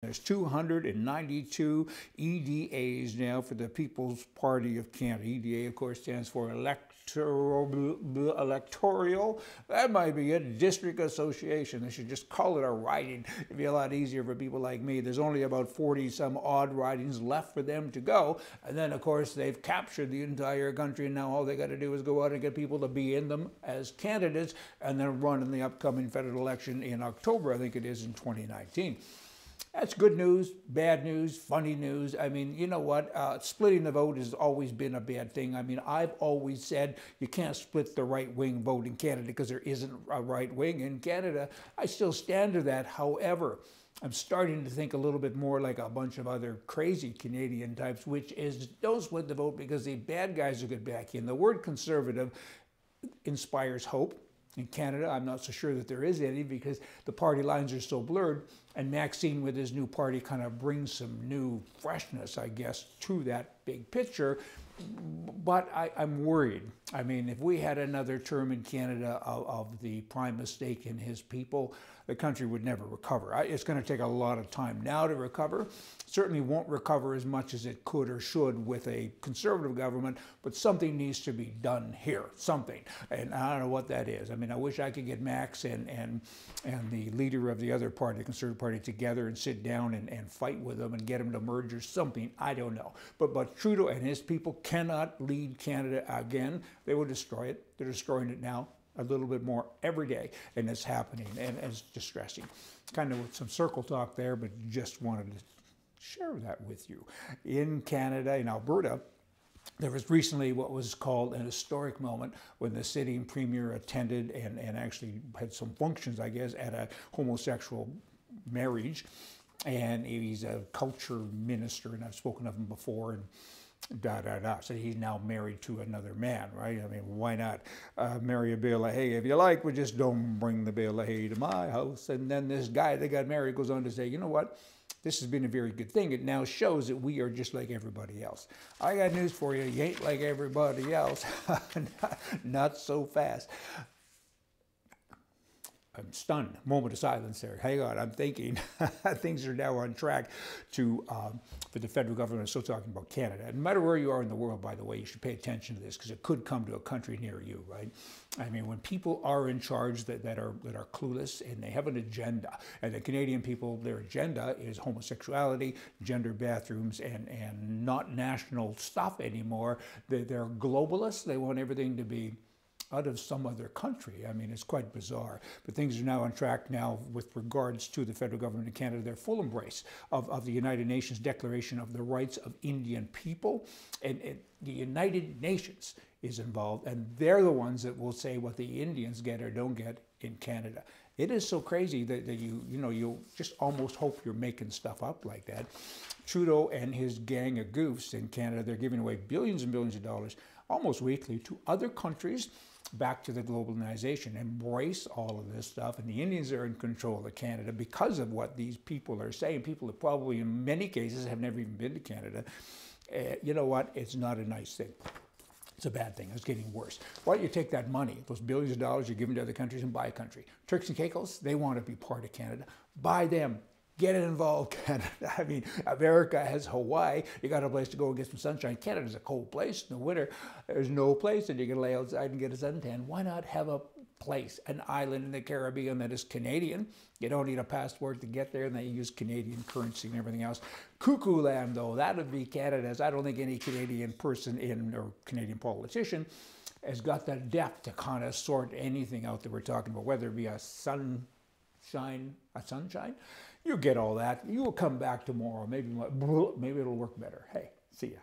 There's 292 EDAs now for the People's Party of Canada. EDA, of course, stands for electoral. That might be it. District Association. They should just call it a riding. It'd be a lot easier for people like me. There's only about 40 some odd ridings left for them to go. And then, of course, they've captured the entire country. And now all they got to do is go out and get people to be in them as candidates and then run in the upcoming federal election in October, I think it is, in 2019. That's good news, bad news, funny news. I mean, you know what? Splitting the vote has always been a bad thing. I mean, I've always said you can't split the right-wing vote in Canada because there isn't a right wing in Canada. I still stand to that. However, I'm starting to think a little bit more like a bunch of other crazy Canadian types, which is don't split the vote because the bad guys will get back in. The word conservative inspires hope. In Canada, I'm not so sure that there is any because the party lines are so blurred, and Maxime with his new party kind of brings some new freshness, I guess, to that big picture. But I'm worried. I mean, if we had another term in Canada of the prime mistake in his people, the country would never recover. It's going to take a lot of time now to recover. Certainly won't recover as much as it could or should with a conservative government, but something needs to be done here, something. And I don't know what that is. I mean, I wish I could get Max and the leader of the other party, the Conservative Party, together and sit down and fight with them and get them to merge or something. I don't know. But Trudeau and his people cannot lead Canada again. They will destroy it. They're destroying it now a little bit more every day, and it's happening, and it's distressing. Kind of with some circle talk there, but just wanted to share that with you. In Canada, in Alberta, there was recently what was called an historic moment when the sitting premier attended and actually had some functions, I guess, at a homosexual marriage. And he's a culture minister, and I've spoken of him before, and so he's now married to another man, right? I mean, why not marry a bale of hay if you like, but just don't bring the bale of hay to my house. And then this guy that got married goes on to say, you know what? This has been a very good thing. It now shows that we are just like everybody else. I got news for you. You ain't like everybody else. Not so fast. I'm stunned. Moment of silence there. Hang on, I'm thinking. Things are now on track for the federal government. I'm still talking about Canada. And no matter where you are in the world, by the way, you should pay attention to this because it could come to a country near you, right? I mean, when people are in charge that are clueless and they have an agenda, and the Canadian people, their agenda is homosexuality, gender bathrooms, and not national stuff anymore. They're globalists. They want everything to be out of some other country. I mean, it's quite bizarre. But things are now on track now with regards to the federal government of Canada, their full embrace of the United Nations Declaration of the Rights of Indian People. And the United Nations is involved, and they're the ones that will say what the Indians get or don't get in Canada. It is so crazy that you just almost hope you're making stuff up like that. Trudeau and his gang of goofs in Canada, they're giving away billions and billions of dollars almost weekly to other countries back to the globalization, embrace all of this stuff, and the Indians are in control of Canada because of what these people are saying. People that probably in many cases have never even been to Canada. You know what? It's not a nice thing. It's a bad thing. It's getting worse. Why don't you take that money, those billions of dollars you're giving to other countries, and buy a country? Turks and Caicos, they want to be part of Canada. Buy them. Get involved, Canada. I mean, America has Hawaii. You got a place to go and get some sunshine. Canada's a cold place in the winter. There's no place that you can lay outside and get a suntan. Why not have a place, an island in the Caribbean that is Canadian? You don't need a passport to get there, and they use Canadian currency and everything else. Cuckoo land, though, that would be Canada's. I don't think any Canadian person or Canadian politician has got the depth to kind of sort anything out that we're talking about, whether it be a sunshine. You get all that. You will come back tomorrow. Maybe it'll work better. Hey, see ya.